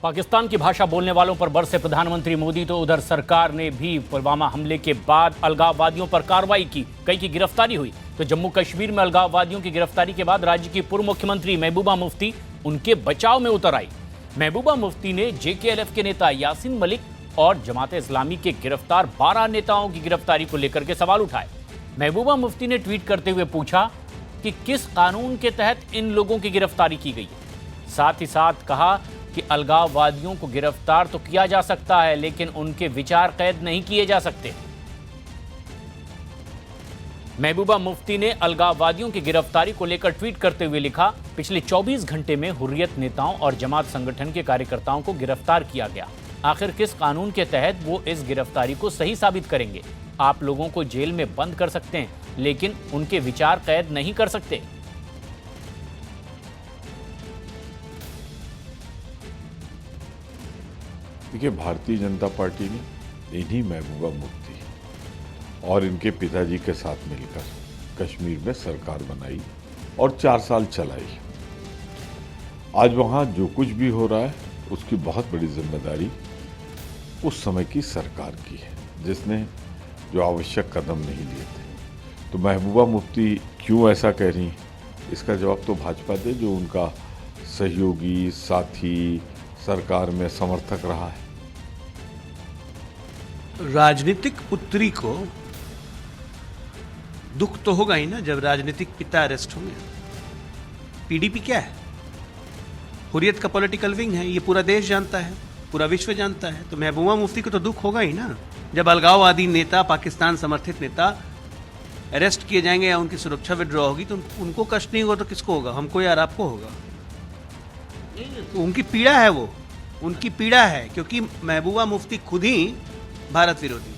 पाकिस्तान की भाषा बोलने वालों पर बरसे प्रधानमंत्री मोदी तो उधर सरकार ने भी पुलवामा हमले के बाद अलगाववादियों पर कार्रवाई की, कई की गिरफ्तारी हुई। तो जम्मू कश्मीर में अलगाववादियों की गिरफ्तारी के बाद राज्य की पूर्व मुख्यमंत्री महबूबा मुफ्ती उनके बचाव में उतर आई। महबूबा मुफ्ती ने जेकेएलएफ के नेता यासीन मलिक और जमात इस्लामी के गिरफ्तार 12 नेताओं की गिरफ्तारी को लेकर के सवाल उठाए। महबूबा मुफ्ती ने ट्वीट करते हुए पूछा कि किस कानून के तहत इन लोगों की गिरफ्तारी की गई है। साथ ही साथ कहा कि अलगाववादियों को गिरफ्तार तो किया जा सकता है, लेकिन उनके विचार कैद नहीं किए जा सकते। महबूबा मुफ्ती ने अलगाववादियों की गिरफ्तारी को लेकर ट्वीट करते हुए लिखा, पिछले 24 घंटे में हुर्रियत नेताओं और जमात संगठन के कार्यकर्ताओं को गिरफ्तार किया गया। आखिर किस कानून के तहत वो इस गिरफ्तारी को सही साबित करेंगे? आप लोगों को जेल में बंद कर सकते हैं, लेकिन उनके विचार कैद नहीं कर सकते। देखिए, भारतीय जनता पार्टी ने इन्हीं महबूबा मुफ्ती और इनके पिताजी के साथ मिलकर कश्मीर में सरकार बनाई और 4 साल चलाई। आज वहाँ जो कुछ भी हो रहा है उसकी बहुत बड़ी जिम्मेदारी उस समय की सरकार की है, जिसने जो आवश्यक कदम नहीं लिए थे। तो महबूबा मुफ्ती क्यों ऐसा कह रही हैं, इसका जवाब तो भाजपा दे, जो उनका सहयोगी, साथी, सरकार में समर्थक रहा है। राजनीतिक पुत्री को दुख तो होगा ही ना जब राजनीतिक पिता अरेस्ट होंगे। पीडीपी क्या है? हुर्रियत का पॉलिटिकल विंग है, ये पूरा देश जानता है, पूरा विश्व जानता है। तो महबूबा मुफ्ती को तो दुख होगा ही ना जब अलगाववादी नेता, पाकिस्तान समर्थित नेता अरेस्ट किए जाएंगे या उनकी सुरक्षा विड्रॉ होगी। तो उनको कष्ट नहीं होगा तो किसको होगा? हमको यार आपको होगा। तो उनकी पीड़ा है, वो उनकी पीड़ा है, क्योंकि महबूबा मुफ्ती खुद ही भारत विरोधी है।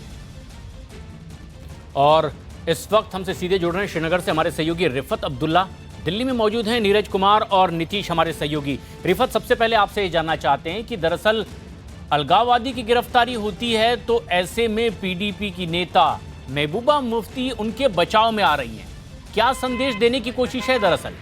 और इस वक्त हमसे सीधे जुड़ रहे हैं श्रीनगर से हमारे सहयोगी रिफत अब्दुल्ला। दिल्ली में मौजूद हैं नीरज कुमार और नीतीश हमारे सहयोगी। रिफत, सबसे पहले आपसे ये जानना चाहते हैं कि दरअसल अलगाववादी की गिरफ्तारी होती है तो ऐसे में पीडीपी की नेता महबूबा मुफ्ती उनके बचाव में आ रही हैं, क्या संदेश देने की कोशिश है दरअसल?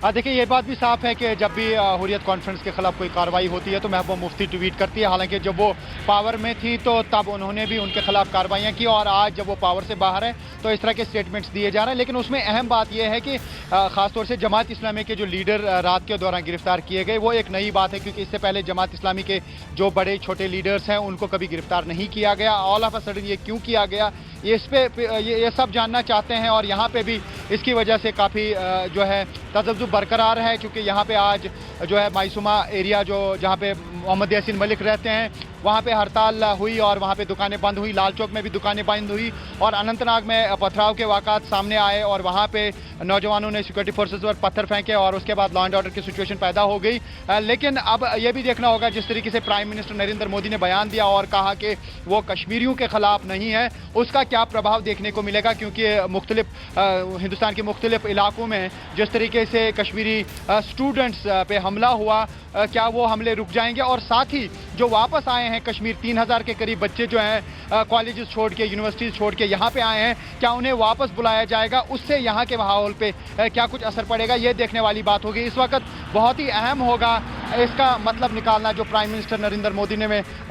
देखिए, ये बात भी साफ है कि जब भी हुर्रियत कॉन्फ्रेंस के खिलाफ कोई कार्रवाई होती है तो महबूबा मुफ्ती ट्वीट करती है। हालांकि जब वो पावर में थी तो तब उन्होंने भी उनके खिलाफ कार्रवाइयाँ की, और आज जब वो पावर से बाहर है तो इस तरह के स्टेटमेंट्स दिए जा रहे हैं। लेकिन उसमें अहम बात यह है कि खासतौर से जमात इस्लामी के जो लीडर रात के दौरान गिरफ्तार किए गए, वो एक नई बात है, क्योंकि इससे पहले जमात इस्लामी के जो बड़े छोटे लीडर्स हैं उनको कभी गिरफ्तार नहीं किया गया। ऑल ऑफ अ सडन ये क्यों किया गया, ये सब जानना चाहते हैं। और यहाँ पे भी इसकी वजह से काफ़ी जो है तजब्जुब बरकरार है, क्योंकि यहाँ पे आज जो है मायसूमा एरिया जहाँ पे मोहम्मद यासीन मलिक रहते हैं, वहाँ पे हड़ताल हुई और वहाँ पे दुकानें बंद हुई। लाल चौक में भी दुकानें बंद हुई और अनंतनाग में पथराव के वाक़ात सामने आए और वहाँ पे नौजवानों ने सिक्योरिटी फोर्सेस पर पत्थर फेंके और उसके बाद लॉ एंड ऑर्डर की सिचुएशन पैदा हो गई। लेकिन अब ये भी देखना होगा, जिस तरीके से प्राइम मिनिस्टर नरेंद्र मोदी ने बयान दिया और कहा कि वो कश्मीरियों के खिलाफ नहीं है, उसका क्या प्रभाव देखने को मिलेगा। क्योंकि मुख्तलिफ हिंदुस्तान के मुख्तलिफ इलाकों में जिस तरीके से कश्मीरी स्टूडेंट्स पे हमला हुआ, क्या वो हमले रुक जाएंगे? और साथ ही जो वापस आए हैं कश्मीर, 3000 के करीब बच्चे जो हैं कॉलेजेस छोड़ के, यूनिवर्सिटीज़ छोड़ के यहाँ पे आए हैं, क्या उन्हें वापस बुलाया जाएगा? उससे यहाँ के माहौल पे क्या कुछ असर पड़ेगा, ये देखने वाली बात होगी। इस वक्त बहुत ही अहम होगा इसका मतलब निकालना, जो प्राइम मिनिस्टर नरेंद्र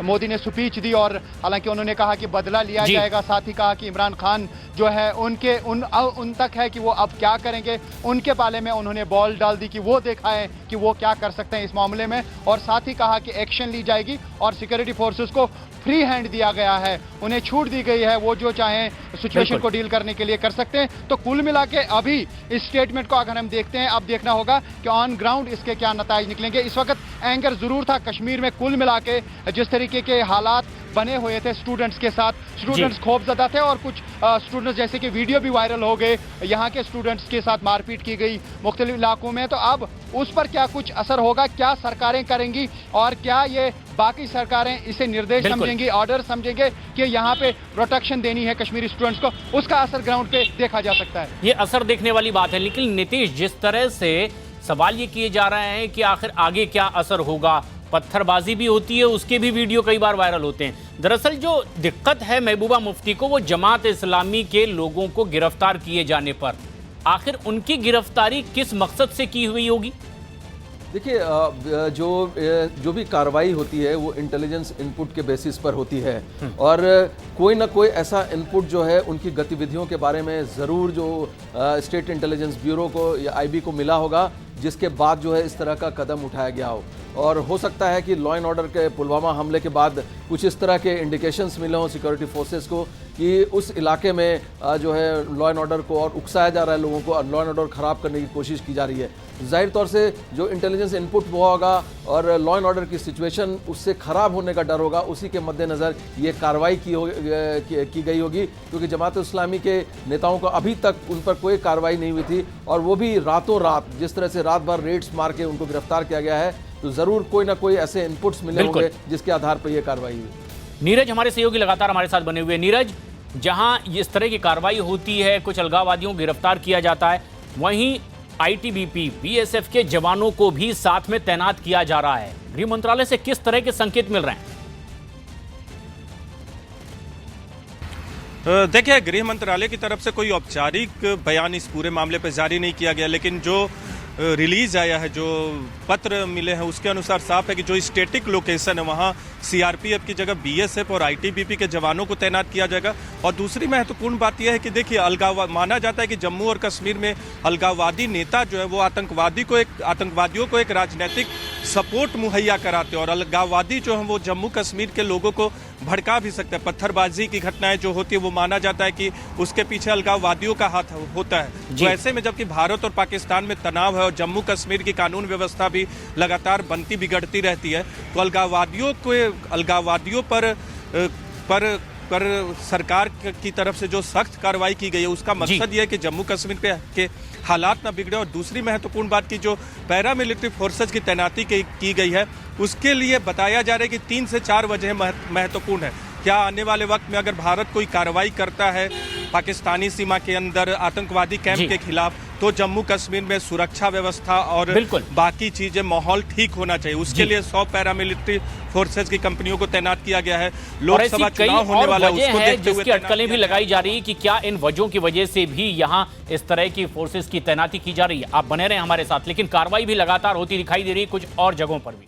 मोदी ने स्पीच दी। और हालांकि उन्होंने कहा कि बदला लिया जाएगा, साथ ही कहा कि इमरान खान जो है उन तक है कि वो अब क्या करेंगे। उनके बारे में उन्होंने बॉल डाल दी कि वो दिखाएं कि वो क्या कर सकते हैं इस मामले में। और साथ ही कहा कि एक्शन ली जाएगी और सिक्योरिटी फोर्सेस को फ्री हैंड दिया गया है, उन्हें छूट दी गई है, वो जो चाहें सिचुएशन को डील करने के लिए कर सकते हैं। तो कुल मिला के अभी इस स्टेटमेंट को अगर हम देखते हैं, अब देखना होगा कि ऑन ग्राउंड इसके क्या नतीजे निकलेंगे। इस वक्त एंगर जरूर था कश्मीर में, कुल मिला के जिस तरीके के हालात बने हुए थे स्टूडेंट्स के साथ, स्टूडेंट्स खौफजदा थे और कुछ स्टूडेंट्स जैसे कि वीडियो भी वायरल हो गए, यहाँ के स्टूडेंट्स के साथ मारपीट की गई मुख्तलिफ इलाकों में। तो अब उस पर क्या कुछ असर होगा, क्या सरकारें करेंगी और क्या ये बाकी सरकारें इसे निर्देश समझेंगी, ऑर्डर समझेंगे कि यहाँ पे प्रोटेक्शन देनी है कश्मीरी स्टूडेंट्स को, उसका असर ग्राउंड पे देखा जा सकता है। ये असर देखने वाली बात है। लेकिन नीतीश, जिस तरह से सवाल ये किए जा रहे हैं कि आखिर आगे क्या असर होगा, पत्थरबाजी भी होती है, उसके भी वीडियो कई बार वायरल होते हैं। दरअसल जो दिक्कत है महबूबा मुफ्ती को, वो जमात इस्लामी के लोगों को गिरफ्तार किए जाने पर, आखिर उनकी गिरफ्तारी किस मकसद से की हुई होगी? देखिए जो भी कार्रवाई होती है वो इंटेलिजेंस इनपुट के बेसिस पर होती है और कोई ना कोई ऐसा इनपुट जो है उनकी गतिविधियों के बारे में ज़रूर जो स्टेट इंटेलिजेंस ब्यूरो को या आईबी को मिला होगा, जिसके बाद जो है इस तरह का कदम उठाया गया हो। और हो सकता है कि लॉ एंड ऑर्डर के पुलवामा हमले के बाद कुछ इस तरह के इंडिकेशंस मिले हों सिक्योरिटी फोर्सेस को कि उस इलाके में जो है लॉ एंड ऑर्डर को और उकसाया जा रहा है, लोगों को और लॉ एंड ऑर्डर ख़राब करने की कोशिश की जा रही है। जाहिर तौर से जो इंटेलिजेंस इनपुट हुआ होगा और लॉ एंड ऑर्डर की सिचुएशन उससे ख़राब होने का डर होगा, उसी के मद्देनज़र ये कार्रवाई की गई होगी, क्योंकि जमात-ए-इस्लामी के नेताओं को अभी तक उन पर कोई कार्रवाई नहीं हुई थी और वो भी रातों रात जिस तरह से रात भर रेड्स मार के उनको गिरफ्तार किया गया है, तो ज़रूर कोई ना कोई ऐसे इनपुट्स मिले होंगे जिसके आधार पर यह कार्रवाई हुई। नीरज हमारे सहयोगी लगातार हमारे साथ बने हुए। नीरज, जहां इस तरह की कार्रवाई होती है, कुछ अलगाववादियों को गिरफ्तार किया जाता है, वहीं आईटीबीपी बीएसएफ के जवानों को भी साथ में तैनात किया जा रहा है। गृह मंत्रालय से किस तरह के संकेत मिल रहे हैं? देखिए, गृह मंत्रालय की तरफ से कोई औपचारिक बयान इस पूरे मामले पर जारी नहीं किया गया, लेकिन जो रिलीज आया है, जो पत्र मिले हैं, उसके अनुसार साफ है कि जो स्टैटिक लोकेशन है वहाँ सीआरपीएफ की जगह बीएसएफ और आईटीबीपी के जवानों को तैनात किया जाएगा। और दूसरी महत्वपूर्ण बात यह है कि देखिए, माना जाता है कि जम्मू और कश्मीर में अलगाववादी नेता जो है वो आतंकवादियों को एक राजनीतिक सपोर्ट मुहैया कराते हैं और अलगाववादी जो है वो जम्मू कश्मीर के लोगों को भड़का भी सकते हैं। पत्थरबाजी की घटनाएं जो होती है वो माना जाता है कि उसके पीछे अलगाववादियों का हाथ होता है। तो ऐसे में जबकि भारत और पाकिस्तान में तनाव है और जम्मू कश्मीर की कानून व्यवस्था भी लगातार बनती बिगड़ती रहती है, तो अलगाववादियों पर सरकार की तरफ से जो सख्त कार्रवाई की गई है उसका मकसद ये है कि जम्मू कश्मीर के हालात ना बिगड़े। और दूसरी महत्वपूर्ण बात की जो पैरामिलिट्री फोर्सेज की तैनाती की गई है उसके लिए बताया जा रहा है कि 3 से 4 वजह महत्वपूर्ण है। क्या आने वाले वक्त में अगर भारत कोई कार्रवाई करता है पाकिस्तानी सीमा के अंदर आतंकवादी कैंप के खिलाफ, तो जम्मू कश्मीर में सुरक्षा व्यवस्था और बाकी चीजें, माहौल ठीक होना चाहिए। उसके लिए 100 पैरामिलिट्री फोर्सेज की कंपनियों को तैनात किया गया है। लोकसभा चुनाव होने वाला है, उसको देखते हुए अटकलें भी लगाई जा रही है कि क्या इन वजहों की वजह से भी यहाँ इस तरह की फोर्सेज की तैनाती की जा रही है। आप बने रहे हमारे साथ, लेकिन कार्रवाई भी लगातार होती दिखाई दे रही है कुछ और जगहों पर भी।